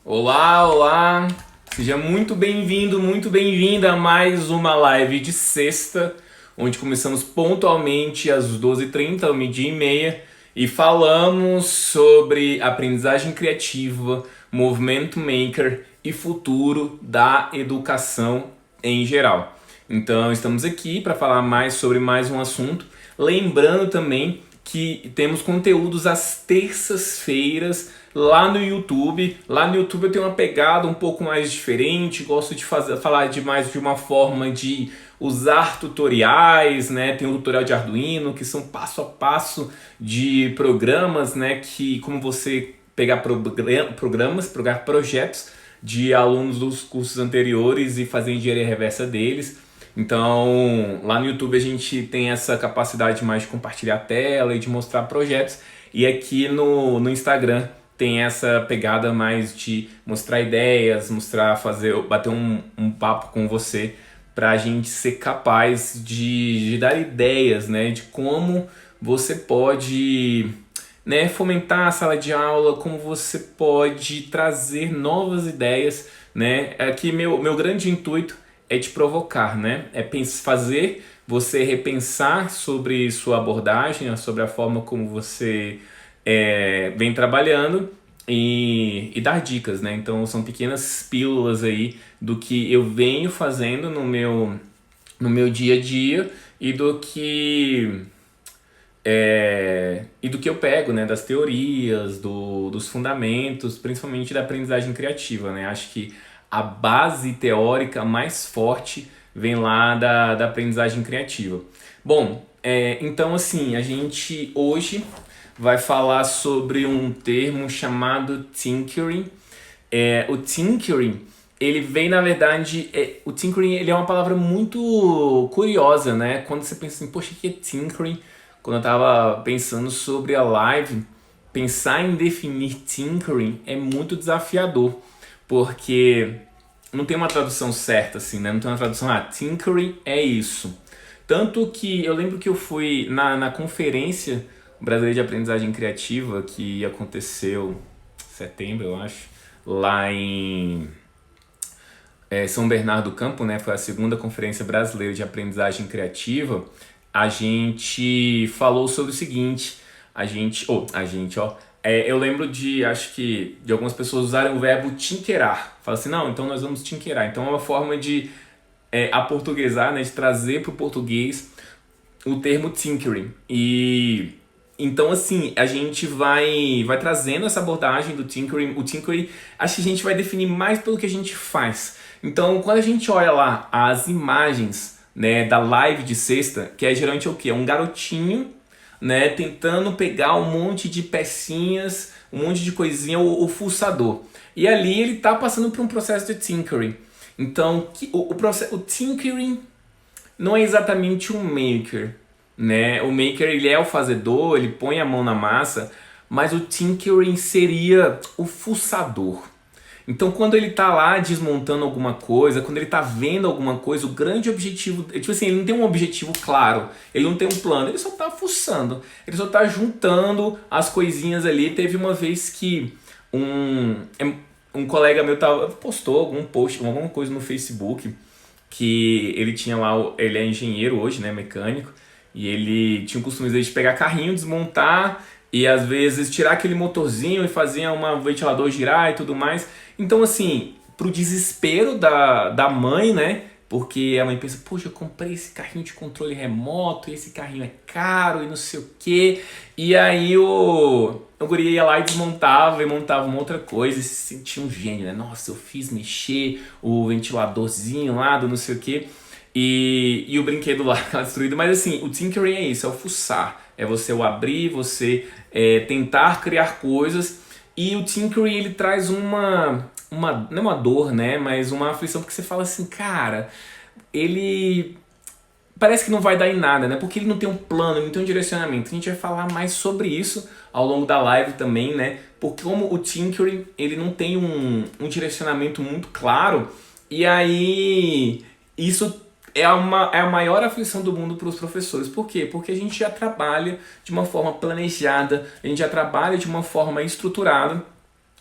Olá, olá! Seja muito bem-vindo, muito bem-vinda a mais uma live de sexta, onde começamos pontualmente às 12h30, ao meio-dia e meia, e falamos sobre aprendizagem criativa, movimento maker e futuro da educação em geral. Então, estamos aqui para falar mais sobre mais um assunto, lembrando também que temos conteúdos às terças-feiras lá no YouTube. Lá no YouTube eu tenho uma pegada um pouco mais diferente, gosto de falar de mais de uma forma de usar tutoriais, né? Tem o tutorial de Arduino, que são passo a passo de programas, né? Que como você pegar pegar projetos de alunos dos cursos anteriores e fazer engenharia reversa deles. Então, lá no YouTube a gente tem essa capacidade mais de compartilhar a tela e de mostrar projetos. E aqui no Instagram tem essa pegada mais de mostrar ideias, bater um papo com você para a gente ser capaz de dar ideias, né, de como você pode, né, fomentar a sala de aula, como você pode trazer novas ideias, né. Aqui meu grande intuito é te provocar, né, é fazer você repensar sobre sua abordagem, sobre a forma como você vem trabalhando e dar dicas, né? Então são pequenas pílulas aí do que eu venho fazendo no meu dia a dia e do que eu pego, né? Das teorias, dos fundamentos, principalmente da aprendizagem criativa, né? Acho que a base teórica mais forte vem lá da aprendizagem criativa. Bom, então assim, a gente hoje vai falar sobre um termo chamado tinkering. O tinkering, ele vem na verdade, o tinkering ele é uma palavra muito curiosa, né? Quando você pensa assim, poxa, o que é tinkering? Quando eu tava pensando sobre a live, pensar em definir tinkering é muito desafiador, porque não tem uma tradução certa assim, né? Não tem uma tradução, tinkering é isso. Tanto que eu lembro que eu fui na conferência brasileira de aprendizagem criativa que aconteceu em setembro, eu acho, lá em São Bernardo do Campo, né? Foi a segunda conferência brasileira de aprendizagem criativa. A gente falou sobre o seguinte, eu lembro acho que de algumas pessoas usarem o verbo tinquerar. Fala assim, não, então nós vamos tinquerar. Então é uma forma de aportuguesar, né, de trazer para o português o termo tinkering. E então assim, a gente vai trazendo essa abordagem do tinkering. O tinkering, acho que a gente vai definir mais pelo que a gente faz. Então, quando a gente olha lá as imagens, né, da live de sexta, que é geralmente o quê? É um garotinho, né, tentando pegar um monte de pecinhas, um monte de coisinha, o fuçador. E ali ele tá passando por um processo de tinkering. Então, o tinkering não é exatamente um maker, né? O maker ele é o fazedor, ele põe a mão na massa, mas o tinkering seria o fuçador. Então, quando ele tá lá desmontando alguma coisa, quando ele tá vendo alguma coisa, o grande objetivo, tipo assim, ele não tem um objetivo claro, ele não tem um plano, ele só tá fuçando, ele só tá juntando as coisinhas ali. Teve uma vez que um colega meu postou algum post, alguma coisa no Facebook, que ele tinha lá, ele é engenheiro hoje, né, mecânico, e ele tinha o costume de pegar carrinho, desmontar e às vezes tirar aquele motorzinho e fazer um ventilador girar e tudo mais. Então assim, pro desespero da mãe, né, porque a mãe pensa, poxa, eu comprei esse carrinho de controle remoto, e esse carrinho é caro e não sei o que. E aí o guri ia lá e desmontava e montava uma outra coisa e se sentia um gênio, né? Nossa, eu fiz mexer o ventiladorzinho lá do não sei o que. E o brinquedo lá tá destruído. Mas assim, o tinkering é isso, é o fuçar. É você o abrir, você tentar criar coisas. E o tinkering ele traz não é uma dor, né? Mas uma aflição, porque você fala assim, cara, ele parece que não vai dar em nada, né? Porque ele não tem um plano, ele não tem um direcionamento. A gente vai falar mais sobre isso ao longo da live também, né? Porque como o tinkering, ele não tem um direcionamento muito claro, e aí isso é a maior aflição do mundo para os professores. Por quê? Porque a gente já trabalha de uma forma planejada, a gente já trabalha de uma forma estruturada.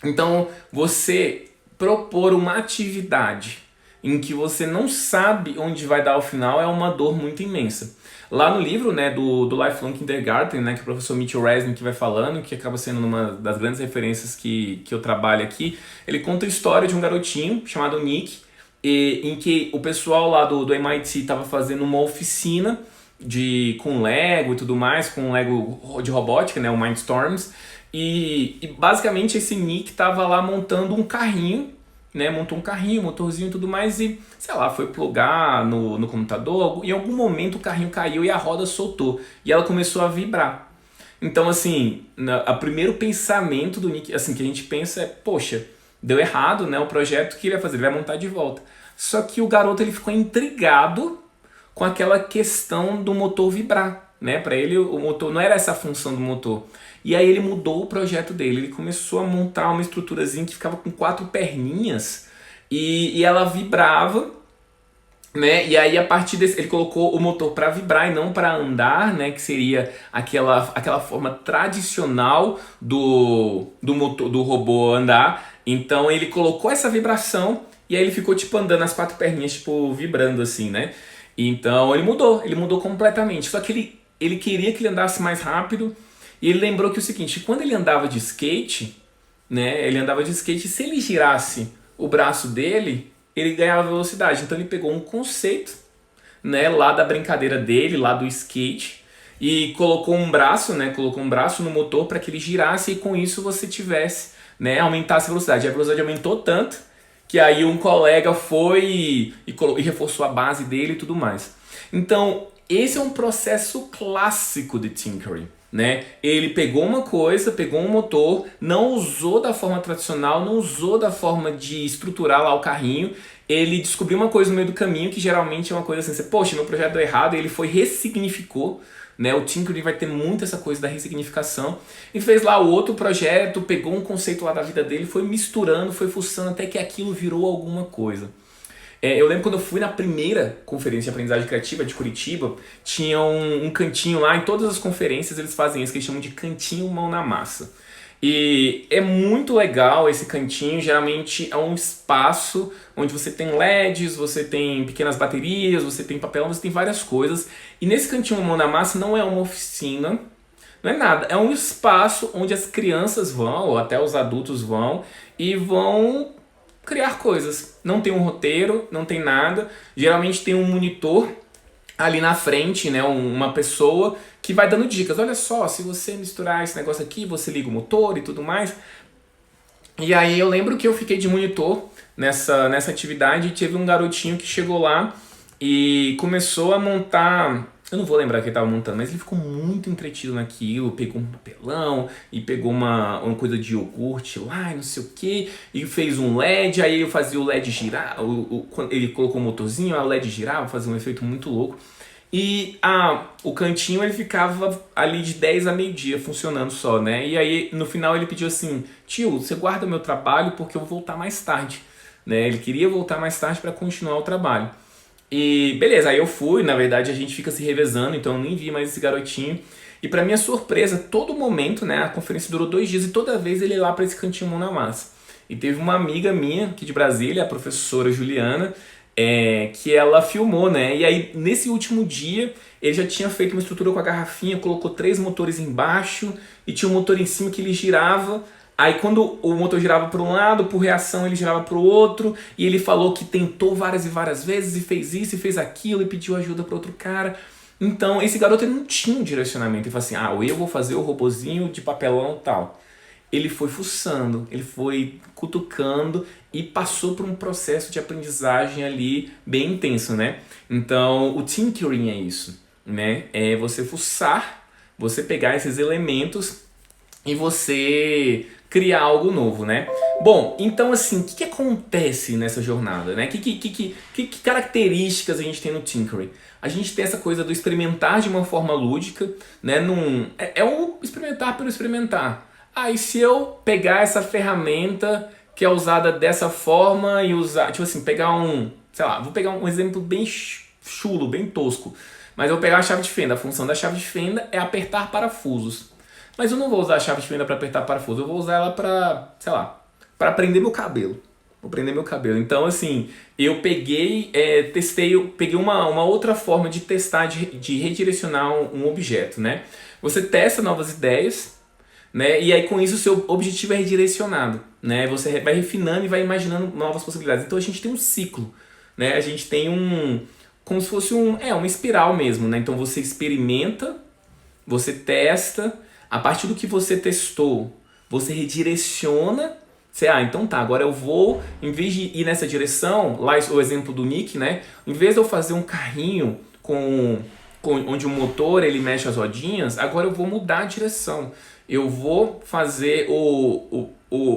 Então, você propor uma atividade em que você não sabe onde vai dar o final é uma dor muito imensa. Lá no livro, né, do Lifelong Kindergarten, né, que o professor Mitchell Resnick que vai falando, que acaba sendo uma das grandes referências que eu trabalho aqui, ele conta a história de um garotinho chamado Nick, em que o pessoal lá do MIT estava fazendo uma oficina com Lego e tudo mais, com Lego de robótica, né, o Mindstorms, e basicamente esse Nick estava lá montando um carrinho, né, montou um carrinho, motorzinho e tudo mais e, sei lá, foi plugar no computador, em algum momento o carrinho caiu e a roda soltou e ela começou a vibrar. Então, assim, o primeiro pensamento do Nick, assim, que a gente pensa é, poxa, deu errado, né, o projeto que ele vai fazer, ele vai montar de volta. Só que o garoto, ele ficou intrigado com aquela questão do motor vibrar, né, para ele o motor não era essa a função do motor. E aí ele mudou o projeto dele, ele começou a montar uma estruturazinha que ficava com 4 perninhas e ela vibrava, né? E aí a partir desse ele colocou o motor para vibrar e não para andar, né? Que seria aquela forma tradicional do motor do robô andar. Então ele colocou essa vibração e aí ele ficou tipo andando as 4 perninhas tipo vibrando assim, né? Então ele mudou completamente. Só que ele queria que ele andasse mais rápido. E ele lembrou que o seguinte, quando ele andava de skate, né, ele andava de skate, se ele girasse o braço dele, ele ganhava velocidade. Então ele pegou um conceito, né, lá da brincadeira dele, lá do skate, e colocou um braço no motor para que ele girasse e com isso você tivesse, né, aumentasse a velocidade. A velocidade aumentou tanto que aí um colega foi e reforçou a base dele e tudo mais. Então, esse é um processo clássico de tinkering. Né? Ele pegou uma coisa, pegou um motor, não usou da forma tradicional, não usou da forma de estruturar lá o carrinho, ele descobriu uma coisa no meio do caminho que geralmente é uma coisa assim, poxa, meu projeto deu errado, e ele foi ressignificou, né? O tinkering vai ter muito essa coisa da ressignificação, e fez lá o outro projeto, pegou um conceito lá da vida dele, foi misturando, foi fuçando até que aquilo virou alguma coisa. Eu lembro quando eu fui na primeira conferência de aprendizagem criativa de Curitiba, tinha um cantinho lá, em todas as conferências eles fazem isso que eles chamam de cantinho mão na massa. E é muito legal esse cantinho, geralmente é um espaço onde você tem LEDs, você tem pequenas baterias, você tem papelão, você tem várias coisas. E nesse cantinho mão na massa não é uma oficina, não é nada, é um espaço onde as crianças vão, ou até os adultos vão, e vão criar coisas. Não tem um roteiro, não tem nada. Geralmente tem um monitor ali na frente, né, uma pessoa que vai dando dicas. Olha só, se você misturar esse negócio aqui, você liga o motor e tudo mais. E aí eu lembro que eu fiquei de monitor nessa atividade e teve um garotinho que chegou lá e começou a montar. Eu não vou lembrar o que ele estava montando, mas ele ficou muito entretido naquilo, pegou um papelão e pegou uma coisa de iogurte lá e não sei o que, e fez um LED, aí ele fazia o LED girar, ele colocou o motorzinho, aí o LED girava, fazia um efeito muito louco. E o cantinho ele ficava ali de 10 a meio-dia funcionando só, né? E aí no final ele pediu assim, tio, você guarda meu trabalho porque eu vou voltar mais tarde, né? Ele queria voltar mais tarde para continuar o trabalho. E beleza, aí eu fui, na verdade a gente fica se revezando, então eu nem vi mais esse garotinho. E pra minha surpresa, todo momento, né, a conferência durou 2 dias e toda vez ele ia lá pra esse cantinho mão na massa. E teve uma amiga minha aqui de Brasília, a professora Juliana, que ela filmou, né, e aí nesse último dia ele já tinha feito uma estrutura com a garrafinha, colocou 3 motores embaixo e tinha um motor em cima que ele girava. Aí quando o motor girava para um lado, por reação ele girava para o outro, e ele falou que tentou várias e várias vezes, e fez isso, e fez aquilo, e pediu ajuda para outro cara. Então esse garoto ele não tinha um direcionamento, ele falou assim, eu vou fazer o robozinho de papelão e tal. Ele foi fuçando, ele foi cutucando e passou por um processo de aprendizagem ali bem intenso, né? Então o tinkering é isso, né? É você fuçar, você pegar esses elementos e você criar algo novo, né? Bom, então assim, o que acontece nessa jornada, né? Que características a gente tem no tinkering? A gente tem essa coisa do experimentar de uma forma lúdica, né? É um experimentar pelo experimentar. E se eu pegar essa ferramenta que é usada dessa forma e usar, tipo assim, vou pegar um exemplo bem chulo, bem tosco, mas eu vou pegar a chave de fenda. A função da chave de fenda é apertar parafusos. Mas eu não vou usar a chave de fenda para apertar parafuso, eu vou usar ela para, para prender meu cabelo. vou prender meu cabelo. Então, assim, eu peguei, testei, eu peguei uma outra forma de testar, de redirecionar um objeto, né? Você testa novas ideias, né? E aí com isso o seu objetivo é redirecionado, né? Você vai refinando e vai imaginando novas possibilidades. Então a gente tem um ciclo, né? A gente tem como se fosse uma espiral mesmo, né? Então você experimenta, você testa, a partir do que você testou, você redireciona. Então tá, agora eu vou, em vez de ir nessa direção, lá o exemplo do Nick, né? Em vez de eu fazer um carrinho onde o motor ele mexe as rodinhas, agora eu vou mudar a direção. Eu vou fazer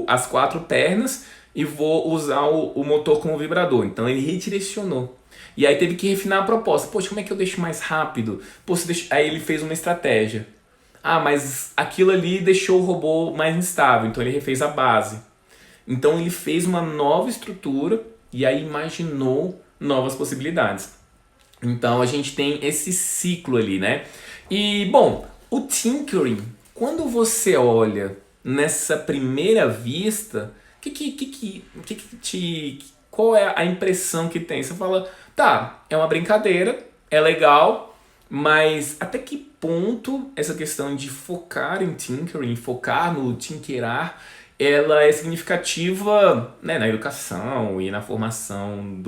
as 4 pernas e vou usar o motor como vibrador. Então ele redirecionou. E aí teve que refinar a proposta. Poxa, como é que eu deixo mais rápido? Aí ele fez uma estratégia. Mas aquilo ali deixou o robô mais instável, então ele refez a base. Então ele fez uma nova estrutura e aí imaginou novas possibilidades. Então a gente tem esse ciclo ali, né? E, bom, o tinkering, quando você olha nessa primeira vista, qual é a impressão que tem? Você fala, tá, é uma brincadeira, é legal, mas até que ponto essa questão de focar em tinkering, focar no tinkerar, ela é significativa, né, na educação e na formação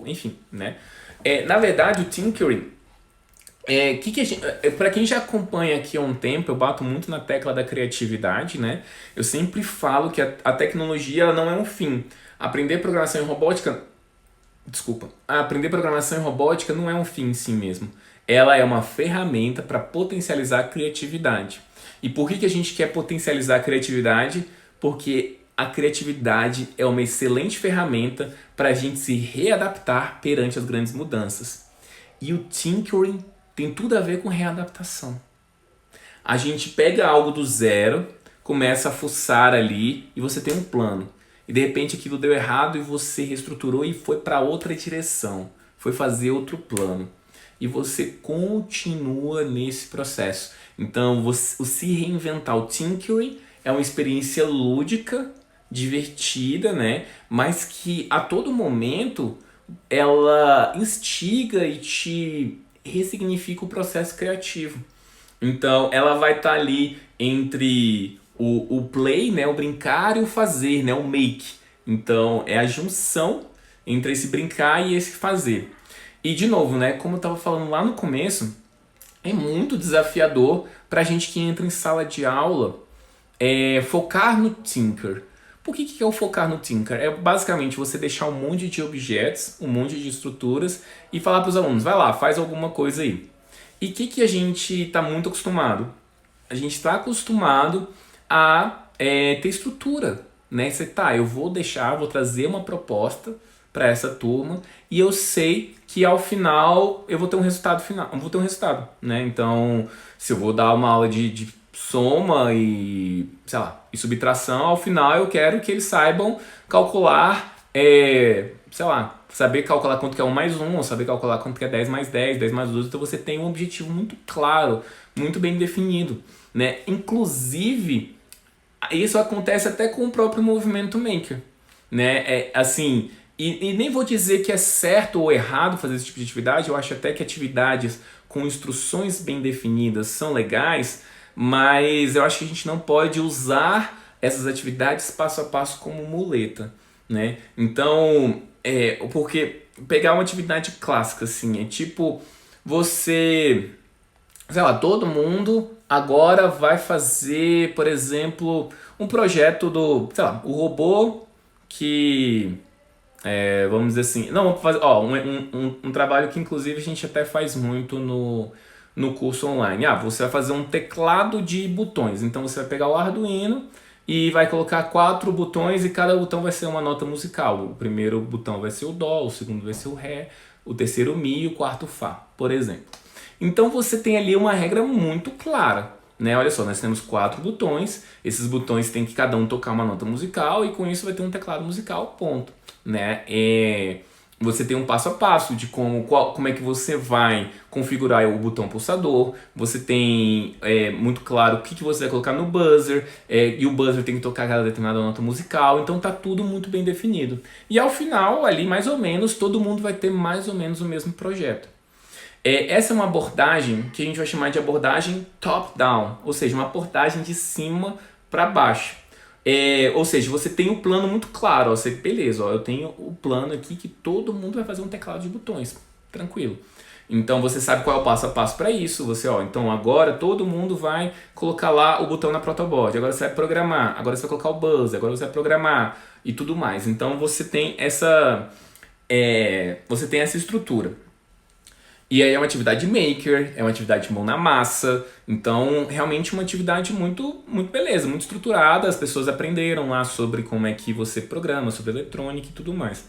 enfim, né? Na verdade, o tinkering, para quem já acompanha aqui há um tempo, eu bato muito na tecla da criatividade, né? Eu sempre falo que a tecnologia ela não é um fim. Aprender programação em robótica não é um fim em si mesmo. Ela é uma ferramenta para potencializar a criatividade. E por que a gente quer potencializar a criatividade? Porque a criatividade é uma excelente ferramenta para a gente se readaptar perante as grandes mudanças. E o tinkering tem tudo a ver com readaptação. A gente pega algo do zero, começa a fuçar ali e você tem um plano. E de repente aquilo deu errado e você reestruturou e foi para outra direção. Foi fazer outro plano. E você continua nesse processo. Então, o se reinventar, o tinkering, é uma experiência lúdica, divertida, né? Mas que a todo momento ela instiga e te ressignifica o processo criativo. Então ela vai estar ali entre o play, né, o brincar e o fazer, né, o make. Então é a junção entre esse brincar e esse fazer. E de novo, né, como eu estava falando lá no começo, é muito desafiador para a gente que entra em sala de aula focar no tinker. Por que é o focar no tinker? É basicamente você deixar um monte de objetos, um monte de estruturas e falar para os alunos, vai lá, faz alguma coisa aí. E o que a gente está muito acostumado? A gente está acostumado a ter estrutura, né? Eu vou trazer uma proposta para essa turma e eu sei que ao final eu vou ter um resultado né? Então, se eu vou dar uma aula de soma e, e subtração, ao final eu quero que eles saibam calcular, saber calcular quanto que é 1 mais 1, ou saber calcular quanto que é 10 mais 10, 10 mais 12, então você tem um objetivo muito claro, muito bem definido, né? Inclusive, isso acontece até com o próprio movimento maker, né? E nem vou dizer que é certo ou errado fazer esse tipo de atividade, eu acho até que atividades com instruções bem definidas são legais, mas eu acho que a gente não pode usar essas atividades passo a passo como muleta, né? Então, porque pegar uma atividade clássica, assim, é tipo você, todo mundo agora vai fazer, por exemplo, um projeto o robô que, vamos dizer assim, não, vamos fazer, um trabalho que inclusive a gente até faz muito no curso online. Você vai fazer um teclado de botões, então você vai pegar o Arduino e vai colocar 4 botões e cada botão vai ser uma nota musical. O primeiro botão vai ser o Dó, o segundo vai ser o Ré, o terceiro o Mi e o quarto o Fá, por exemplo. Então você tem ali uma regra muito clara, né? Olha só, nós temos 4 botões, esses botões têm que cada um tocar uma nota musical e com isso vai ter um teclado musical, ponto, né? você tem um passo a passo de como é que você vai configurar o botão pulsador. Você tem muito claro o que você vai colocar no buzzer, e o buzzer tem que tocar aquela determinada nota musical. Então tá tudo muito bem definido. E ao final, ali mais ou menos, todo mundo vai ter mais ou menos o mesmo projeto. Essa é uma abordagem que a gente vai chamar de abordagem top-down, ou seja, uma abordagem de cima para baixo. Ou seja, você tem o plano muito claro, ó, beleza, ó, eu tenho o plano aqui que todo mundo vai fazer um teclado de botões, tranquilo. Então você sabe qual é o passo a passo para isso, então agora todo mundo vai colocar lá o botão na protoboard, agora você vai programar, agora você vai colocar o buzzer, agora você vai programar e tudo mais. Então você tem essa estrutura. E aí é uma atividade maker, é uma atividade de mão na massa, então realmente uma atividade muito, muito beleza, muito estruturada, as pessoas aprenderam lá sobre como é que você programa, sobre eletrônica e tudo mais.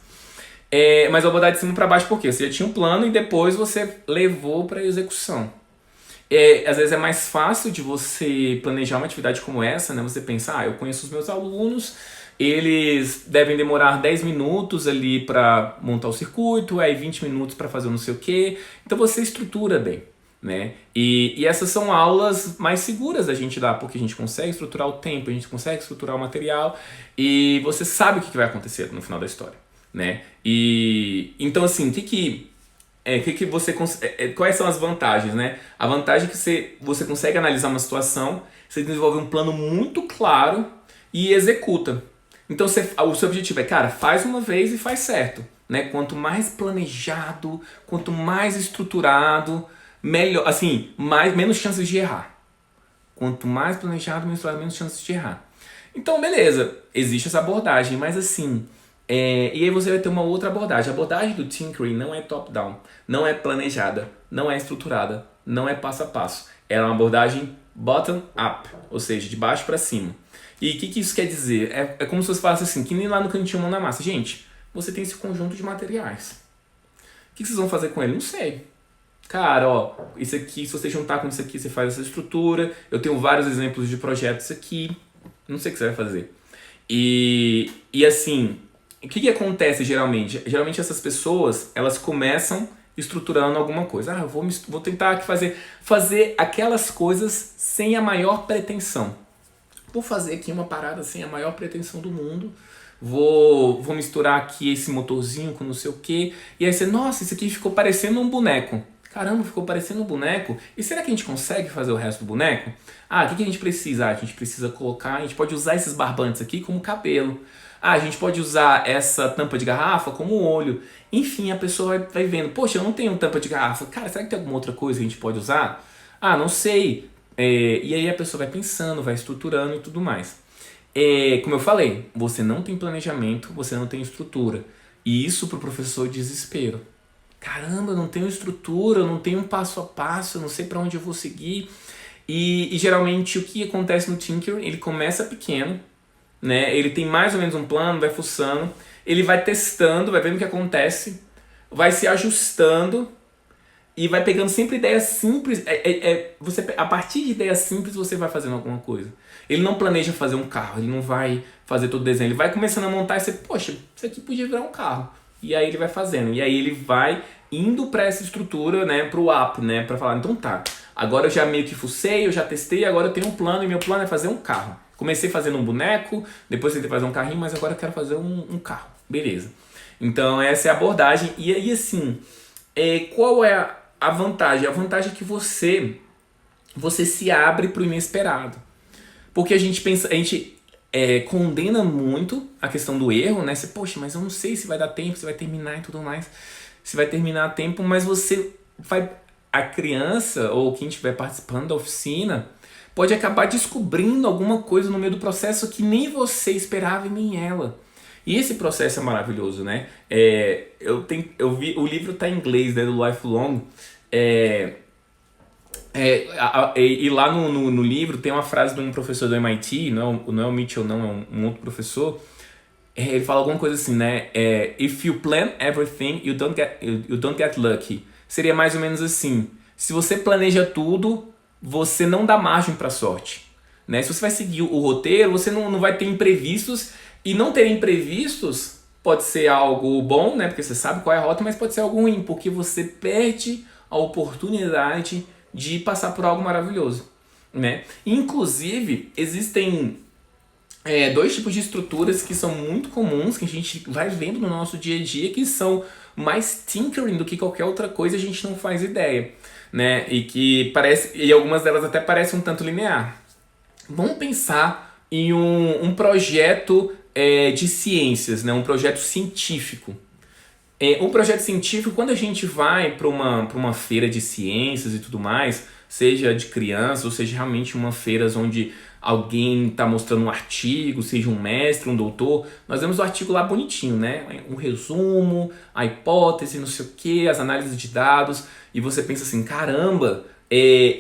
Mas eu vou dar de cima para baixo porque você já tinha um plano e depois você levou para a execução. Às vezes é mais fácil de você planejar uma atividade como essa, né? Você pensa, eu conheço os meus alunos, eles devem demorar 10 minutos ali para montar o circuito, aí 20 minutos para fazer não sei o que. Então você estrutura bem, né? E essas são aulas mais seguras da gente dar, porque a gente consegue estruturar o tempo, a gente consegue estruturar o material e você sabe o que vai acontecer no final da história, né? E então assim, quais são as vantagens, né? A vantagem é que você consegue analisar uma situação, você desenvolve um plano muito claro e executa. Então o seu objetivo é, faz uma vez e faz certo, né? Quanto mais planejado, quanto mais estruturado, melhor, assim, menos chances de errar. Quanto mais planejado, menos chances de errar. Então, beleza, existe essa abordagem, mas assim, e aí você vai ter uma outra abordagem. A abordagem do Tinkering não é top-down, não é planejada, não é estruturada, não é passo a passo. Ela é uma abordagem bottom-up, ou seja, de baixo para cima. E o que isso quer dizer? É como se você falasse assim, que nem lá no cantinho mão na massa. Gente, você tem esse conjunto de materiais. O que vocês vão fazer com ele? Não sei. Isso aqui, se você juntar com isso aqui, você faz essa estrutura. Eu tenho vários exemplos de projetos aqui. Não sei o que você vai fazer. E assim, o que acontece geralmente? Geralmente essas pessoas, elas começam estruturando alguma coisa. Eu vou tentar aqui fazer aquelas coisas sem a maior pretensão. Vou fazer aqui uma parada sem a maior pretensão do mundo. Vou misturar aqui esse motorzinho com não sei o que. E aí você, nossa, isso aqui ficou parecendo um boneco. Caramba, ficou parecendo um boneco. E será que a gente consegue fazer o resto do boneco? O que a gente precisa? A gente precisa colocar, a gente pode usar esses barbantes aqui como cabelo. A gente pode usar essa tampa de garrafa como olho. Enfim, a pessoa vai vendo, poxa, eu não tenho tampa de garrafa. Será que tem alguma outra coisa que a gente pode usar? Não sei. E aí a pessoa vai pensando, vai estruturando e tudo mais. Como eu falei, você não tem planejamento, você não tem estrutura. E isso para o professor é desespero. Caramba, eu não tenho estrutura, eu não tenho um passo a passo, eu não sei para onde eu vou seguir. E geralmente o que acontece no Tinkering, ele começa pequeno, né? Ele tem mais ou menos um plano, vai fuçando, ele vai testando, vai vendo o que acontece, vai se ajustando e vai pegando sempre ideias simples. A partir de ideias simples você vai fazendo alguma coisa. Ele não planeja fazer um carro, ele não vai fazer todo o desenho, ele vai começando a montar e você, poxa, isso aqui podia virar um carro. E aí ele vai fazendo, e aí ele vai indo para essa estrutura, né, para o app, né, para falar, então tá, agora eu já meio que fucei, eu já testei, agora eu tenho um plano e meu plano é fazer um carro. Comecei fazendo um boneco, depois tentei fazer um carrinho, mas agora eu quero fazer um carro. Beleza. Então essa é a abordagem. E aí assim, qual é a vantagem? A vantagem é que você se abre para o inesperado. Porque a gente condena muito a questão do erro, né? Você, poxa, mas eu não sei se vai dar tempo, se vai terminar e tudo mais. Se vai terminar a tempo, mas a criança ou quem estiver participando da oficina pode acabar descobrindo alguma coisa no meio do processo que nem você esperava e nem ela. E esse processo é maravilhoso, né? Eu vi, o livro está em inglês, né, do Lifelong. E lá no livro tem uma frase de um professor do MIT, não é o Mitchell, não, é um outro professor. Ele fala alguma coisa assim, né? If you plan everything, you don't get lucky. Seria mais ou menos assim: se você planeja tudo, você não dá margem para sorte, né? Se você vai seguir o roteiro, você não vai ter imprevistos, e não ter imprevistos Pode ser algo bom, né? Porque você sabe qual é a rota, mas pode ser algo ruim, porque você perde a oportunidade de passar por algo maravilhoso, né? Inclusive, existem dois tipos de estruturas que são muito comuns, que a gente vai vendo no nosso dia a dia, que são mais tinkering do que qualquer outra coisa, a gente não faz ideia, né? E algumas delas até parecem um tanto linear. Vamos pensar em um projeto de ciências, né? Um projeto científico. Um projeto científico, quando a gente vai para uma feira de ciências e tudo mais, seja de criança ou seja realmente uma feira onde alguém está mostrando um artigo, seja um mestre, um doutor, nós vemos o artigo lá bonitinho, né? Um resumo, a hipótese, não sei o que, as análises de dados, e você pensa assim, caramba,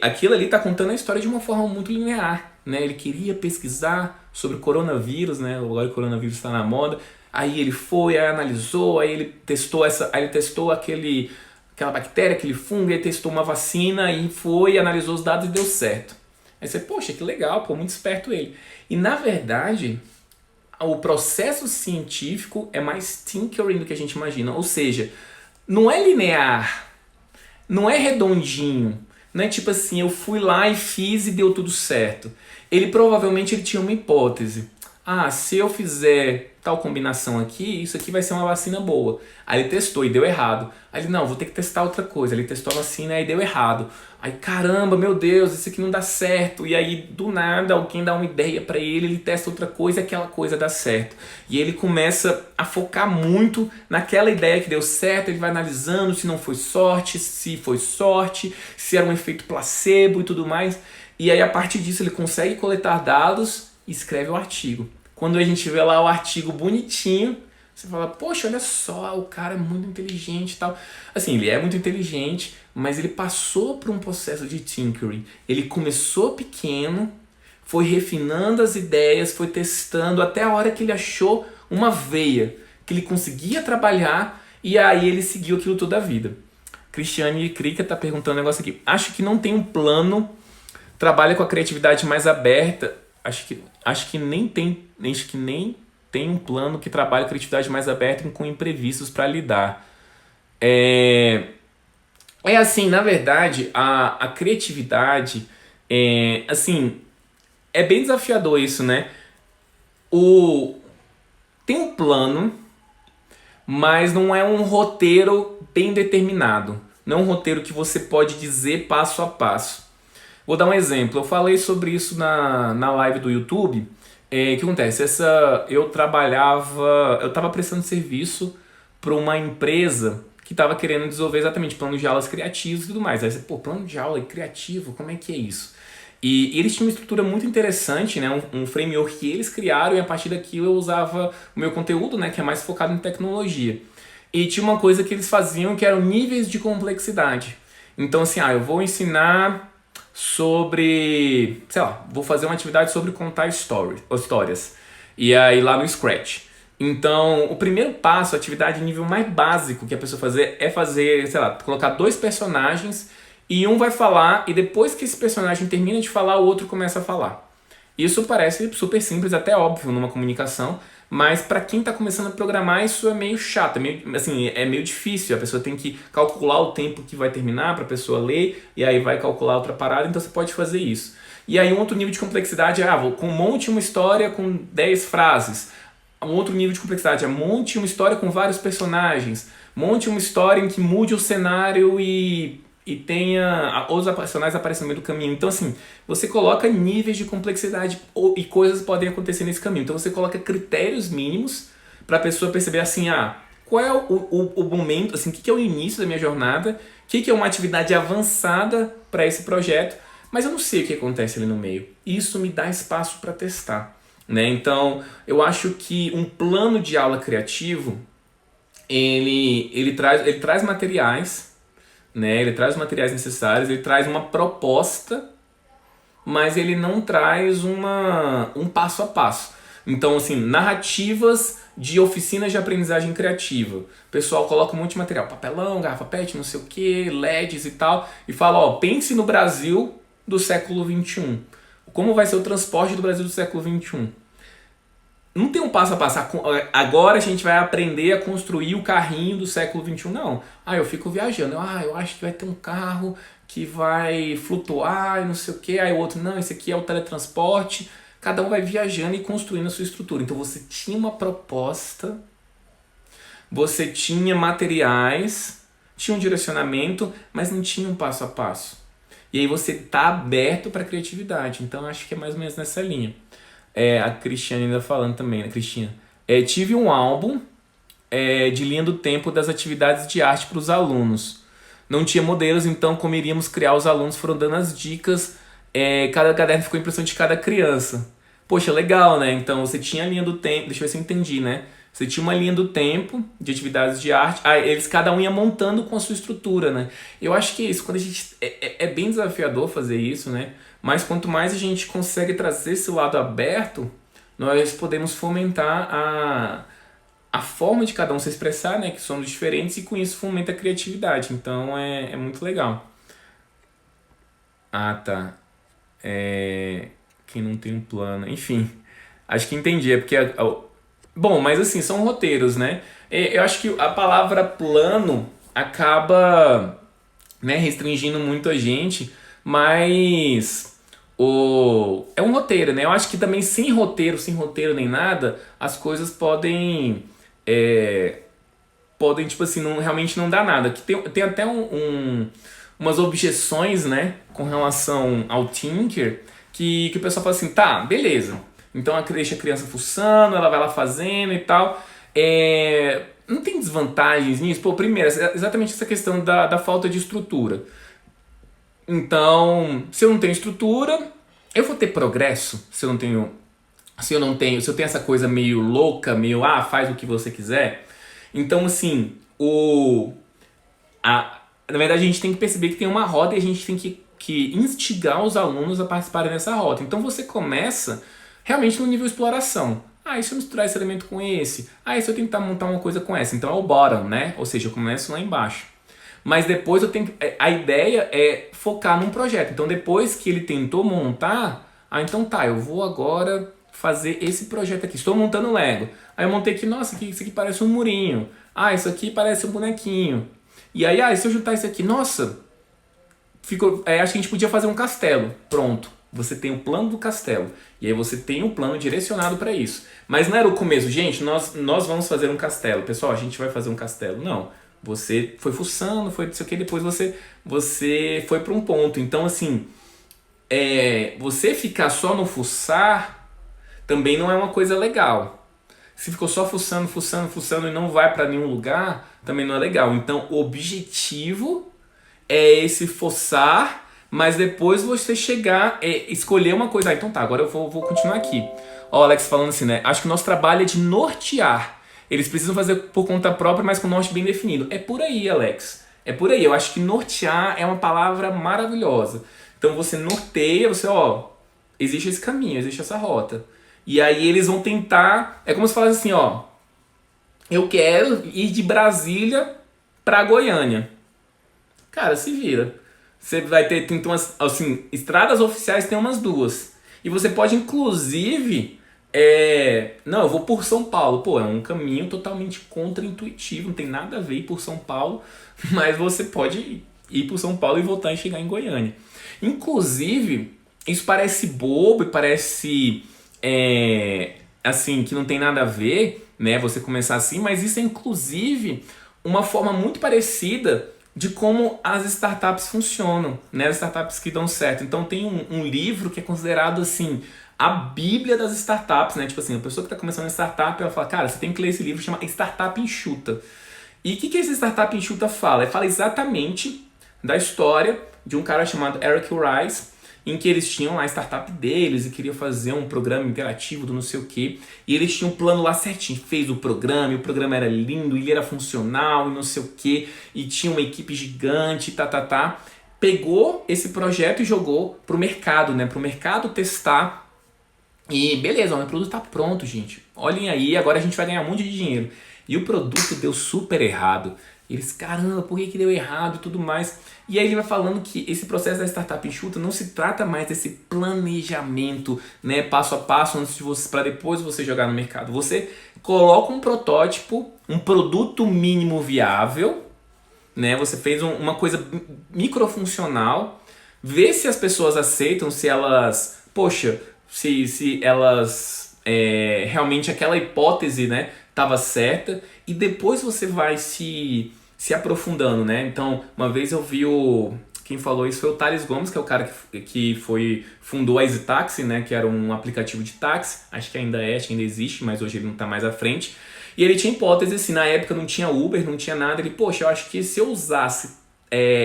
aquilo ali está contando a história de uma forma muito linear, né? Ele queria pesquisar sobre o coronavírus, né? Agora o coronavírus está na moda. Aí ele foi, aí analisou, aí ele testou aquela bactéria, aquele fungo, aí testou uma vacina e foi, analisou os dados e deu certo. Aí você, poxa, que legal, pô, muito esperto ele. E na verdade, o processo científico é mais tinkering do que a gente imagina. Ou seja, não é linear, não é redondinho, não é tipo assim, eu fui lá e fiz e deu tudo certo. Ele provavelmente tinha uma hipótese. Se eu fizer tal combinação aqui, isso aqui vai ser uma vacina boa. Aí ele testou e deu errado. Aí ele, não, vou ter que testar outra coisa. Ele testou a vacina e deu errado. Aí, caramba, meu Deus, isso aqui não dá certo. E aí, do nada, alguém dá uma ideia pra ele, ele testa outra coisa e aquela coisa dá certo. E ele começa a focar muito naquela ideia que deu certo, ele vai analisando se não foi sorte, se foi sorte, se era um efeito placebo e tudo mais. E aí, a partir disso, ele consegue coletar dados e escreve o artigo. Quando a gente vê lá o artigo bonitinho, você fala, poxa, olha só, o cara é muito inteligente e tal. Assim, ele é muito inteligente, mas ele passou por um processo de tinkering. Ele começou pequeno, foi refinando as ideias, foi testando até a hora que ele achou uma veia que ele conseguia trabalhar e aí ele seguiu aquilo toda a vida. Cristiane Krika está perguntando um negócio aqui. Acho que não tem um plano, trabalha com a criatividade mais aberta. Acho que nem tem um plano que trabalhe criatividade mais aberta com imprevistos para lidar. Assim, na verdade, a criatividade é bem desafiador isso, né? Tem um plano, mas não é um roteiro bem determinado. Não é um roteiro que você pode dizer passo a passo. Vou dar um exemplo. Eu falei sobre isso na live do YouTube. O que acontece? Eu estava prestando serviço para uma empresa que estava querendo desenvolver exatamente planos de aulas criativos e tudo mais. Aí você, plano de aula criativo, como é que é isso? E eles tinham uma estrutura muito interessante, né? Um framework que eles criaram e a partir daquilo eu usava o meu conteúdo, né? Que é mais focado em tecnologia. E tinha uma coisa que eles faziam que eram níveis de complexidade. Então assim, eu vou ensinar sobre, sei lá, vou fazer uma atividade sobre contar histórias. E aí lá no Scratch. Então, o primeiro passo, a atividade nível mais básico que a pessoa é fazer, sei lá, colocar 2 personagens e um vai falar e depois que esse personagem termina de falar, o outro começa a falar. Isso parece super simples, até óbvio numa comunicação, mas para quem está começando a programar isso é meio chato, é meio difícil. A pessoa tem que calcular o tempo que vai terminar para a pessoa ler e aí vai calcular outra parada, então você pode fazer isso. E aí um outro nível de complexidade é, monte uma história com 10 frases. Um outro nível de complexidade é monte uma história com vários personagens. Monte uma história em que mude o cenário e tenha outros personagens aparecendo no meio do caminho. Então, assim, você coloca níveis de complexidade e coisas podem acontecer nesse caminho. Então, você coloca critérios mínimos para a pessoa perceber, assim, qual é o momento, assim, o que é o início da minha jornada, o que é uma atividade avançada para esse projeto, mas eu não sei o que acontece ali no meio. Isso me dá espaço para testar, né? Então, eu acho que um plano de aula criativo, ele traz materiais, né? Ele traz os materiais necessários, ele traz uma proposta, mas ele não traz um passo a passo. Então, assim, narrativas de oficinas de aprendizagem criativa. O pessoal coloca um monte de material, papelão, garrafa PET, não sei o que, LEDs e tal, e fala, pense no Brasil do século XXI. Como vai ser o transporte do Brasil do século XXI? não tem um passo a passo. Agora a gente vai aprender a construir o carrinho do século XXI, não. Eu fico viajando. Eu acho que vai ter um carro que vai flutuar e não sei o que. Aí o outro, não, esse aqui é o teletransporte. Cada um vai viajando e construindo a sua estrutura. Então você tinha uma proposta, você tinha materiais, tinha um direcionamento, mas não tinha um passo a passo. E aí você tá aberto para criatividade. Então acho que é mais ou menos nessa linha. A Cristiane ainda falando também, né, Cristina? Tive um álbum de linha do tempo das atividades de arte para os alunos. Não tinha modelos, então como iríamos criar, os alunos foram dando as dicas. Cada caderno ficou a impressão de cada criança. Poxa, legal, né? Então você tinha a linha do tempo, deixa eu ver se eu entendi, né? Você tinha uma linha do tempo de atividades de arte, eles cada um ia montando com a sua estrutura, né? Eu acho que isso, quando a gente. É bem desafiador fazer isso, né? Mas quanto mais a gente consegue trazer esse lado aberto, nós podemos fomentar a forma de cada um se expressar, né? Que somos diferentes e com isso fomenta a criatividade. Então é muito legal. Tá. Quem não tem um plano. Enfim, acho que entendi. É porque. Bom, mas assim, são roteiros, né? Eu acho que a palavra plano acaba, né, restringindo muito a gente, mas é um roteiro, né? Eu acho que também sem roteiro nem nada, as coisas podem, tipo assim, realmente não dar nada. Que tem até umas objeções, né, com relação ao Tinker, que o pessoal fala assim, tá, beleza. Então deixa a criança fuçando, ela vai lá fazendo e tal. Não tem desvantagens nisso? Primeiro, exatamente essa questão da falta de estrutura. Então, se eu não tenho estrutura, eu vou ter progresso? Se eu tenho essa coisa meio louca, meio, faz o que você quiser. Então, assim, na verdade a gente tem que perceber que tem uma roda e a gente tem que instigar os alunos a participarem dessa roda. Então você começa realmente no nível exploração. E se eu misturar esse elemento com esse? E se eu tentar montar uma coisa com essa? Então é o bottom, né? Ou seja, eu começo lá embaixo. Mas depois a ideia é focar num projeto. Então depois que ele tentou montar, então tá, eu vou agora fazer esse projeto aqui. Estou montando Lego. Aí eu montei aqui, nossa, isso aqui parece um murinho. Isso aqui parece um bonequinho. E aí, se eu juntar isso aqui, nossa, acho que a gente podia fazer um castelo. Pronto. Você tem o plano do castelo. E aí você tem um plano direcionado para isso. Mas não era o começo. Gente, nós vamos fazer um castelo. Pessoal, a gente vai fazer um castelo. Não. Você foi fuçando, foi não sei o que, depois você foi para um ponto. Então, assim, você ficar só no fuçar também não é uma coisa legal. Se ficou só fuçando e não vai para nenhum lugar, também não é legal. Então, o objetivo é esse fuçar, mas depois você chegar, escolher uma coisa. Então tá, agora eu vou continuar aqui. Ó, o Alex falando assim, né? Acho que o nosso trabalho é de nortear. Eles precisam fazer por conta própria, mas com o norte bem definido. É por aí, Alex. É por aí. Eu acho que nortear é uma palavra maravilhosa. Então você norteia, existe esse caminho, existe essa rota. E aí eles vão tentar... É como se falasse assim, eu quero ir de Brasília pra Goiânia. Cara, se vira. Você vai ter, assim, estradas oficiais tem umas 2. E você pode, inclusive, não, eu vou por São Paulo. É um caminho totalmente contra-intuitivo, não tem nada a ver ir por São Paulo, mas você pode ir por São Paulo e voltar e chegar em Goiânia. Inclusive, isso parece bobo e parece, assim, que não tem nada a ver, né, você começar assim, mas isso é, inclusive, uma forma muito parecida de como as startups funcionam, né? As startups que dão certo. Então tem um livro que é considerado assim a bíblia das startups, né? Tipo assim, a pessoa que está começando uma startup, ela fala, cara, você tem que ler esse livro, chama Startup Enxuta. E o que esse Startup Enxuta fala? Ele fala exatamente da história de um cara chamado Eric Rice, em que eles tinham lá a startup deles e queriam fazer um programa interativo do não sei o que, e eles tinham um plano lá certinho, fez o programa, e o programa era lindo, e ele era funcional, e não sei o que, e tinha uma equipe gigante, pegou esse projeto e jogou pro mercado, né, pro mercado testar, e beleza, o produto tá pronto, gente, olhem aí, agora a gente vai ganhar um monte de dinheiro. E o produto deu super errado. E eles, caramba, por que que deu errado e tudo mais. E aí ele vai falando que esse processo da startup enxuta não se trata mais desse planejamento, né, passo a passo antes de você, para depois você jogar no mercado. Você coloca um protótipo, um produto mínimo viável, né? Você fez uma coisa microfuncional, vê se as pessoas aceitam, se elas, poxa, se elas realmente aquela hipótese, né, estava certa, e depois você vai se aprofundando, né? Então, uma vez eu vi quem falou isso foi o Thales Gomes, que é o cara que fundou a EasyTaxi, né? Que era um aplicativo de táxi. Acho que ainda existe, mas hoje ele não está mais à frente. E ele tinha hipótese, assim, na época não tinha Uber, não tinha nada. Ele, poxa, eu acho que se eu usasse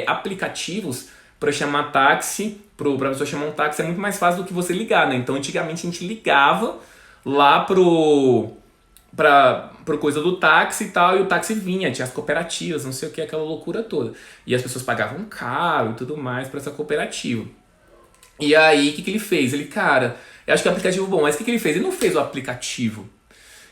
aplicativos para chamar táxi, para pessoa chamar um táxi, é muito mais fácil do que você ligar, né? Então, antigamente a gente ligava lá pro coisa do táxi e tal, e o táxi vinha, tinha as cooperativas, não sei o que, aquela loucura toda. E as pessoas pagavam caro e tudo mais para essa cooperativa. E aí, o que ele fez? Ele, cara, eu acho que é um aplicativo bom, mas o que ele fez? Ele não fez o aplicativo.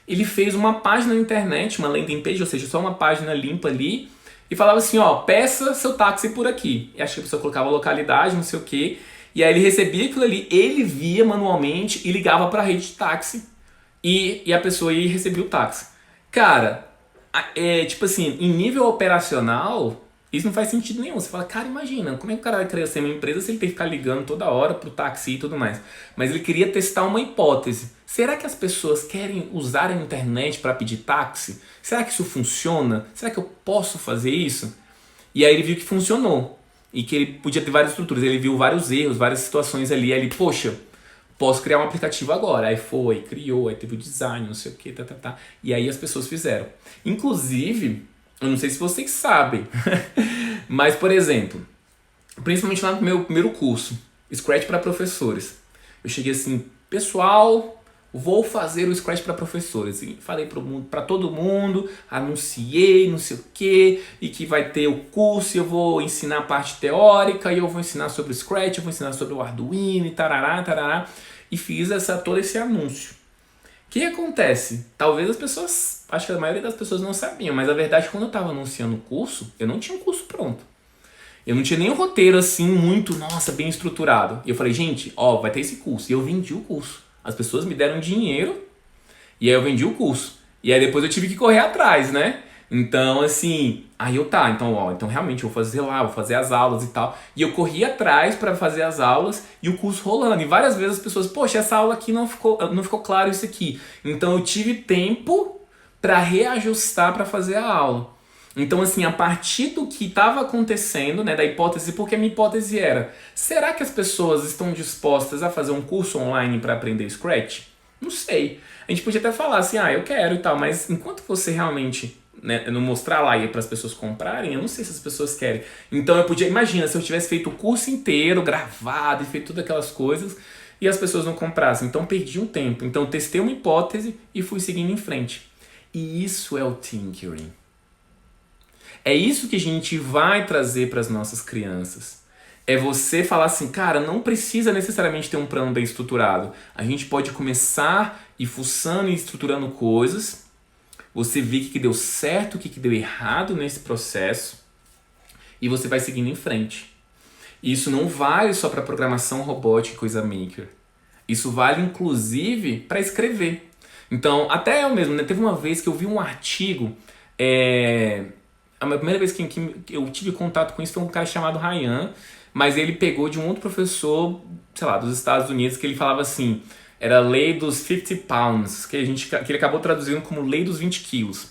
Ele fez uma página na internet, uma landing page, ou seja, só uma página limpa ali, e falava assim, ó, peça seu táxi por aqui. E acho que a pessoa colocava localidade, não sei o que, e aí ele recebia aquilo ali, ele via manualmente e ligava para a rede de táxi, e a pessoa ia e recebia o táxi. Cara, tipo assim, em nível operacional, isso não faz sentido nenhum. Você fala, cara, imagina, como é que o cara vai crescer uma empresa se ele tem que ficar ligando toda hora pro táxi e tudo mais? Mas ele queria testar uma hipótese. Será que as pessoas querem usar a internet para pedir táxi? Será que isso funciona? Será que eu posso fazer isso? E aí ele viu que funcionou. E que ele podia ter várias estruturas. Ele viu vários erros, várias situações ali. Aí ele, poxa, posso criar um aplicativo agora. Aí foi, criou, aí teve o design, não sei o que, tá. E aí as pessoas fizeram. Inclusive, eu não sei se vocês sabem, mas, por exemplo, principalmente lá no meu primeiro curso, Scratch para professores. Eu cheguei assim, pessoal, vou fazer o Scratch para professores. E falei para todo mundo, anunciei, não sei o que, e que vai ter o curso, eu vou ensinar a parte teórica, e eu vou ensinar sobre o Scratch, eu vou ensinar sobre o Arduino, e tarará, e fiz todo esse anúncio. O que acontece? Talvez as pessoas, acho que a maioria das pessoas não sabiam, mas a verdade é que quando eu estava anunciando o curso, eu não tinha um curso pronto. Eu não tinha nem um roteiro assim muito, nossa, bem estruturado. E eu falei, gente, ó, vai ter esse curso. E eu vendi o curso. As pessoas me deram dinheiro e aí eu vendi o curso. E aí depois eu tive que correr atrás, né? Então, assim, aí então realmente eu vou fazer lá, vou fazer as aulas e tal. E eu corri atrás para fazer as aulas e o curso rolando. E várias vezes as pessoas, poxa, essa aula aqui não ficou claro isso aqui. Então eu tive tempo para reajustar para fazer a aula. Então, assim, a partir do que estava acontecendo, né, da hipótese, porque a minha hipótese era, será que as pessoas estão dispostas a fazer um curso online para aprender Scratch? Não sei. A gente podia até falar assim, eu quero e tal, mas enquanto você realmente, né, não mostrar lá e para as pessoas comprarem, eu não sei se as pessoas querem. Então eu podia, imagina, se eu tivesse feito o curso inteiro, gravado e feito todas aquelas coisas, e as pessoas não comprassem. Então perdi um tempo. Então testei uma hipótese e fui seguindo em frente. E isso é o tinkering. É isso que a gente vai trazer para as nossas crianças. É você falar assim, cara, não precisa necessariamente ter um plano bem estruturado. A gente pode começar e fuçando e estruturando coisas. Você vê o que deu certo, o que deu errado nesse processo. E você vai seguindo em frente. E isso não vale só para programação robótica e coisa maker. Isso vale inclusive para escrever. Então, até eu mesmo, né, teve uma vez que eu vi um artigo... A primeira vez que eu tive contato com isso foi um cara chamado Ryan, mas ele pegou de um outro professor, sei lá, dos Estados Unidos, que ele falava assim, era a lei dos 50 pounds, que ele acabou traduzindo como lei dos 20 quilos.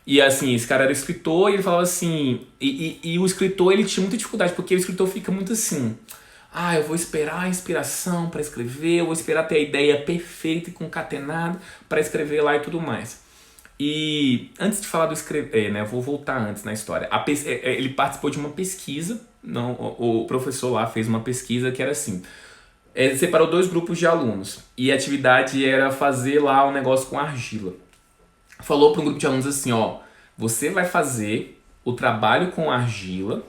E assim, esse cara era escritor e ele falava assim, e o escritor ele tinha muita dificuldade, porque o escritor fica muito assim, eu vou esperar a inspiração para escrever, eu vou esperar ter a ideia perfeita e concatenada para escrever lá e tudo mais. E antes de falar do escrever, né, eu vou voltar antes na história. Ele participou de uma pesquisa, o professor lá fez uma pesquisa que era assim, separou 2 grupos de alunos e a atividade era fazer lá um negócio com argila. Falou para um grupo de alunos assim, você vai fazer o trabalho com argila,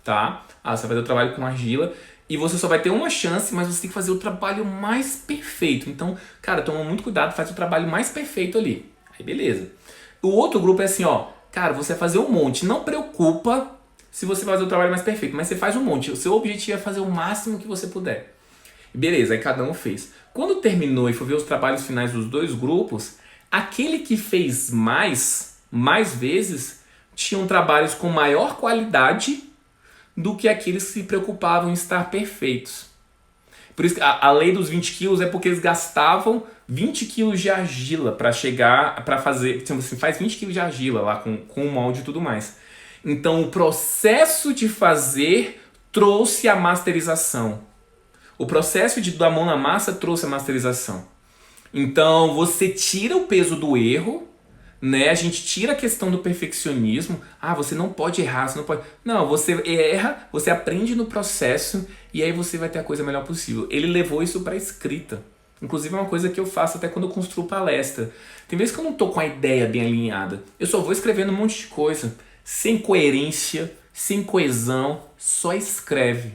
tá? Você vai fazer o trabalho com argila e você só vai ter uma chance, mas você tem que fazer o trabalho mais perfeito. Então, cara, toma muito cuidado, faz o trabalho mais perfeito ali. Aí beleza. O outro grupo é assim, Cara, você vai fazer um monte. Não preocupa se você vai fazer o trabalho mais perfeito, mas você faz um monte. O seu objetivo é fazer o máximo que você puder. Beleza, aí cada um fez. Quando terminou e foi ver os trabalhos finais dos dois grupos, aquele que fez mais vezes, tinham trabalhos com maior qualidade do que aqueles que se preocupavam em estar perfeitos. Por isso que a lei dos 20 quilos é porque eles gastavam 20 quilos de argila para chegar, para fazer, tipo assim, faz 20 quilos de argila lá com o molde e tudo mais. Então o processo de fazer trouxe a masterização. O processo da mão na massa trouxe a masterização. Então você tira o peso do erro, né? A gente tira a questão do perfeccionismo. Ah, você não pode errar, você não pode. Não, você erra, você aprende no processo e aí você vai ter a coisa melhor possível. Ele levou isso para escrita. Inclusive é uma coisa que eu faço até quando eu construo palestra. Tem vezes que eu não tô com a ideia bem alinhada. Eu só vou escrevendo um monte de coisa, sem coerência, sem coesão, só escreve.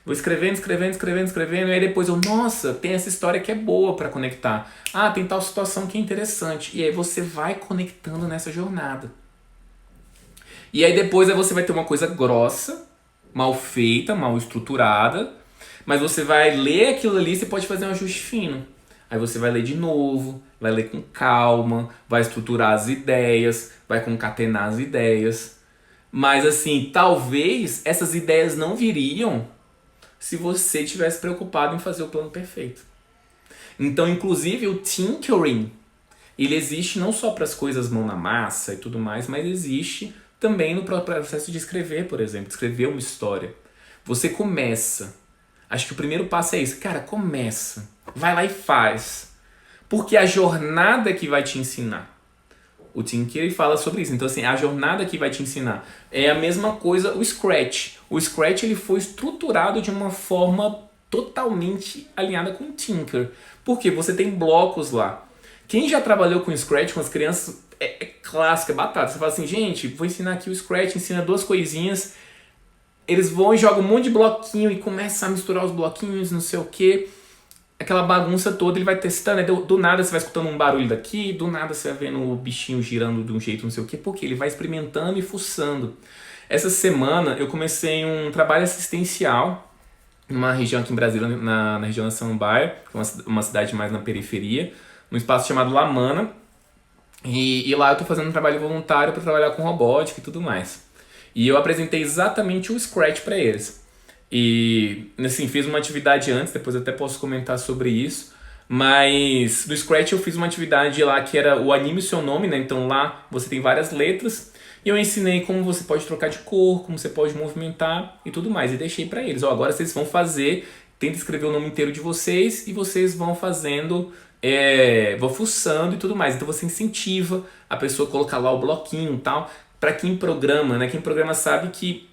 Vou escrevendo, e aí depois eu, nossa, tem essa história que é boa para conectar. Ah, tem tal situação que é interessante. E aí você vai conectando nessa jornada. E aí depois você vai ter uma coisa grossa, mal feita, mal estruturada, mas você vai ler aquilo ali e você pode fazer um ajuste fino. Aí você vai ler de novo, vai ler com calma, vai estruturar as ideias, vai concatenar as ideias. Mas assim, talvez essas ideias não viriam se você tivesse preocupado em fazer o plano perfeito. Então, inclusive, o tinkering, ele existe não só para as coisas mão na massa e tudo mais, mas existe também no processo de escrever, por exemplo, escrever uma história. Você começa. Acho que o primeiro passo é isso. Cara, começa. Vai lá e faz. Porque a jornada que vai te ensinar. O Tim Keller fala sobre isso. Então, assim, a jornada que vai te ensinar. É a mesma coisa o Scratch. O Scratch ele foi estruturado de uma forma totalmente alinhada com o Tinker. Porque você tem blocos lá. Quem já trabalhou com Scratch, com as crianças, é clássico, é batata. Você fala assim, gente, vou ensinar aqui o Scratch, ensina duas coisinhas. Eles vão e jogam um monte de bloquinho e começam a misturar os bloquinhos, não sei o quê. Aquela bagunça toda, ele vai testando, né? Do nada você vai escutando um barulho daqui, do nada você vai vendo o bichinho girando de um jeito, não sei o quê, porque ele vai experimentando e fuçando. Essa semana eu comecei um trabalho assistencial numa região aqui em Brasília, na região da Samambaia, que é uma cidade mais na periferia, num espaço chamado Lamana, e lá eu tô fazendo um trabalho voluntário para trabalhar com robótica e tudo mais. E eu apresentei exatamente o Scratch para eles. E, assim, fiz uma atividade antes, depois eu até posso comentar sobre isso. Mas do Scratch eu fiz uma atividade lá que era o anime o seu nome, né? Então lá você tem várias letras. E eu ensinei como você pode trocar de cor, como você pode movimentar e tudo mais. E deixei pra eles, ó, agora vocês vão fazer, tenta escrever o nome inteiro de vocês e vocês vão fazendo, vão fuçando e tudo mais. Então você incentiva a pessoa a colocar lá o bloquinho e tal. Pra quem programa, né? Quem programa sabe que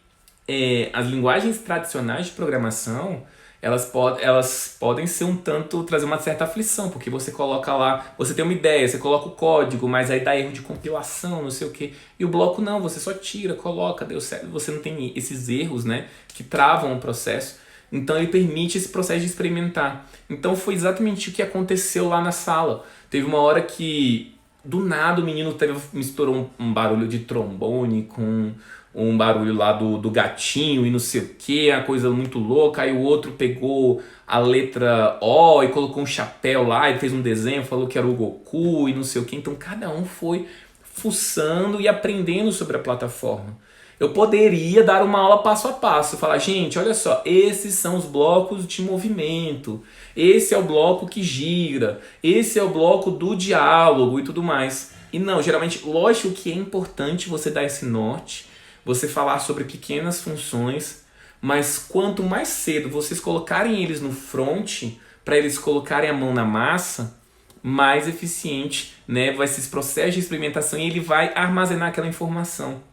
as linguagens tradicionais de programação, elas podem ser um tanto, trazer uma certa aflição, porque você coloca lá, você tem uma ideia, você coloca o código, mas aí dá erro de compilação, não sei o que, e o bloco não, você só tira, coloca, deu certo, você não tem esses erros, né, que travam o processo, então ele permite esse processo de experimentar. Então foi exatamente o que aconteceu lá na sala. Teve uma hora que, do nada, o menino misturou um barulho de trombone com um barulho lá do gatinho e não sei o que, a coisa muito louca. Aí o outro pegou a letra O e colocou um chapéu lá e fez um desenho, falou que era o Goku e não sei o que. Então cada um foi fuçando e aprendendo sobre a plataforma. Eu poderia dar uma aula passo a passo, falar, gente, olha só, esses são os blocos de movimento, esse é o bloco que gira, esse é o bloco do diálogo e tudo mais. E não, geralmente, lógico que é importante você dar esse norte, você falar sobre pequenas funções, mas quanto mais cedo vocês colocarem eles no front, para eles colocarem a mão na massa, mais eficiente, né, vai ser esse processo de experimentação e ele vai armazenar aquela informação,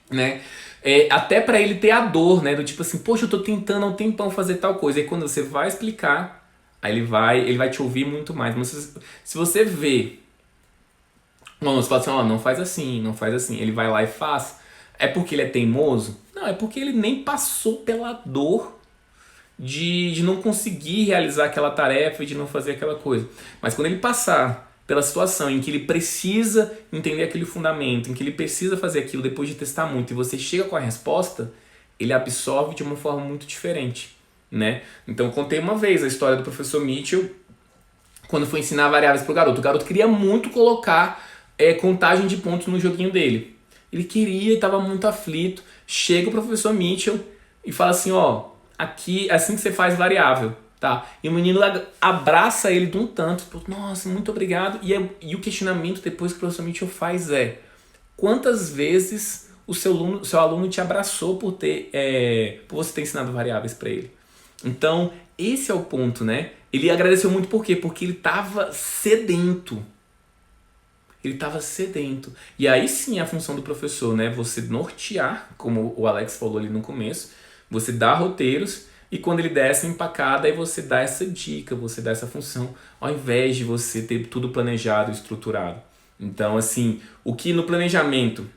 né? Até para ele ter a dor, né, do tipo assim, poxa, eu tô tentando há um tempão fazer tal coisa, e quando você vai explicar, aí ele vai te ouvir muito mais. Mas se você vê, você fala assim, ó, não faz assim, ele vai lá e faz. É porque ele é teimoso? Não, é porque ele nem passou pela dor de não conseguir realizar aquela tarefa e de não fazer aquela coisa. Mas quando ele passar pela situação em que ele precisa entender aquele fundamento, em que ele precisa fazer aquilo depois de testar muito e você chega com a resposta, ele absorve de uma forma muito diferente, né? Então eu contei uma vez a história do professor Mitchell quando foi ensinar variáveis pro garoto. O garoto queria muito colocar contagem de pontos no joguinho dele. Ele queria e estava muito aflito. Chega o professor Mitchell e fala assim, ó, aqui é assim que você faz variável, tá? E o menino abraça ele de um tanto, nossa, muito obrigado. E o questionamento depois que o professor Mitchell faz é, quantas vezes o seu aluno te abraçou por você ter ensinado variáveis para ele? Então, esse é o ponto, né? Ele agradeceu muito por quê? Porque ele estava sedento. Ele estava sedento. E aí sim é a função do professor, né? Você nortear, como o Alex falou ali no começo, você dá roteiros e quando ele der essa empacada, aí você dá essa dica, você dá essa função, ao invés de você ter tudo planejado, estruturado. Então, assim, o que no planejamento,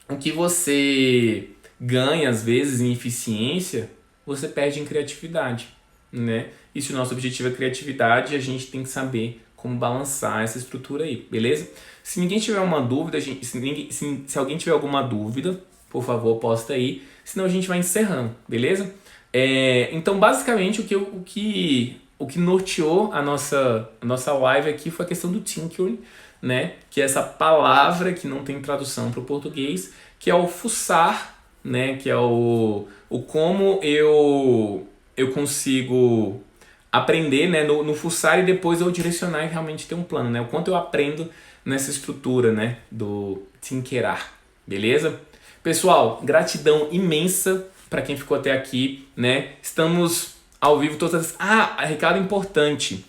o que você ganha às vezes em eficiência, você perde em criatividade, né? E se o nosso objetivo é criatividade, a gente tem que saber como balançar essa estrutura aí, beleza? Se ninguém tiver uma dúvida, se alguém tiver alguma dúvida, por favor, posta aí, senão a gente vai encerrando, beleza? Então, basicamente, o que norteou a nossa live aqui foi a questão do tinkering, né? Que é essa palavra que não tem tradução para o português, que é o fuçar, né? Que é o como eu consigo aprender, né, no fuçar e depois eu direcionar e realmente ter um plano, né? O quanto eu aprendo nessa estrutura, né, do tinkerar, beleza? Pessoal, gratidão imensa para quem ficou até aqui, né? Estamos ao vivo todas as... recado importante.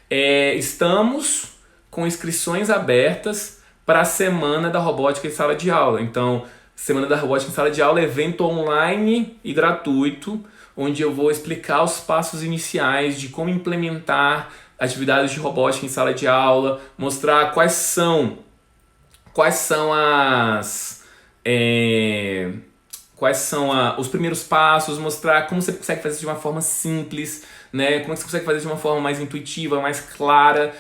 Estamos com inscrições abertas para a Semana da Robótica em Sala de Aula. Então, Semana da Robótica em Sala de Aula, evento online e gratuito, onde eu vou explicar os passos iniciais de como implementar atividades de robótica em sala de aula, mostrar quais são os primeiros passos, mostrar como você consegue fazer de uma forma simples, né? Como você consegue fazer de uma forma mais intuitiva, mais clara,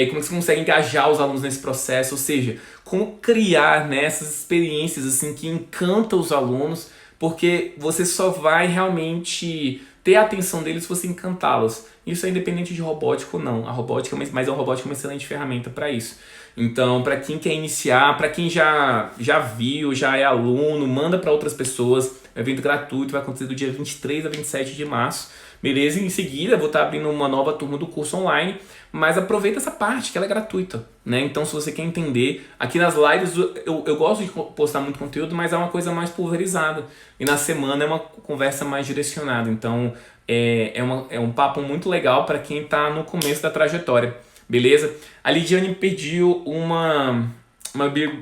como você consegue engajar os alunos nesse processo, ou seja, como criar, né, essas experiências assim, que encantam os alunos, porque você só vai realmente ter a atenção deles se você encantá-los. Isso é independente de robótica ou não. A robótica, mas a robótica é uma excelente ferramenta para isso. Então, para quem quer iniciar, para quem já viu, já é aluno, manda para outras pessoas. É um evento gratuito, vai acontecer do dia 23 a 27 de março. Beleza? Em seguida, eu vou estar abrindo uma nova turma do curso online, mas aproveita essa parte, que ela é gratuita, né? Então, se você quer entender, aqui nas lives eu gosto de postar muito conteúdo, mas é uma coisa mais pulverizada. E na semana é uma conversa mais direcionada. Então, é um papo muito legal para quem está no começo da trajetória, beleza? A Lidiane pediu uma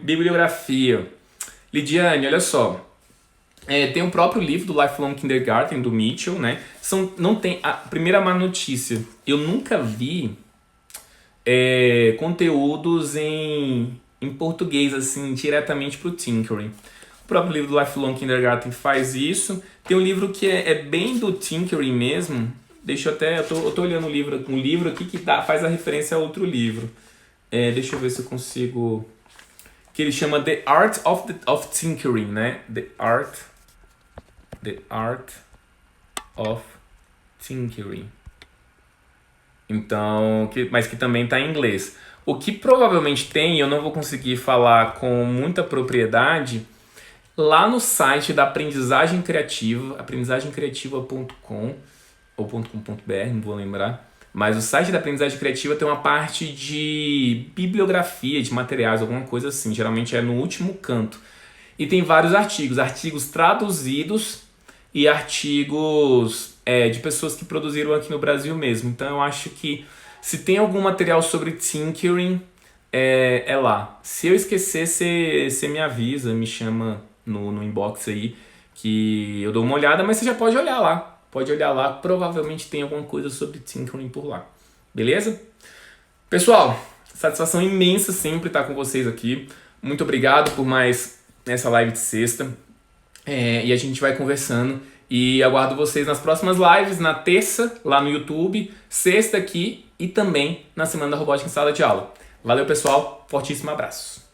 bibliografia. Lidiane, olha só. Tem o próprio livro do Lifelong Kindergarten, do Mitchell, né? Não tem, a primeira má notícia, eu nunca vi conteúdos em português, assim, diretamente para o Tinkering. O próprio livro do Lifelong Kindergarten faz isso. Tem um livro que é bem do Tinkering mesmo. Deixa eu até... Eu tô olhando um livro aqui que faz a referência a outro livro. Deixa eu ver se eu consigo... Que ele chama The Art of Tinkering, né? The Art of Tinkering. Então, mas que também está em inglês. O que provavelmente tem, eu não vou conseguir falar com muita propriedade, lá no site da Aprendizagem Criativa, aprendizagemcriativa.com ou .com.br, não vou lembrar. Mas o site da Aprendizagem Criativa tem uma parte de bibliografia, de materiais, alguma coisa assim. Geralmente é no último canto. E tem vários artigos traduzidos e artigos de pessoas que produziram aqui no Brasil mesmo. Então eu acho que se tem algum material sobre Tinkering, é lá. Se eu esquecer, você me avisa, me chama no inbox aí, que eu dou uma olhada, mas você já pode olhar lá. Pode olhar lá, provavelmente tem alguma coisa sobre Tinkering por lá. Beleza? Pessoal, satisfação imensa sempre estar com vocês aqui. Muito obrigado por mais essa live de sexta. E a gente vai conversando. E aguardo vocês nas próximas lives, na terça, lá no YouTube, sexta aqui e também na Semana da Robótica em Sala de Aula. Valeu, pessoal. Fortíssimo abraço.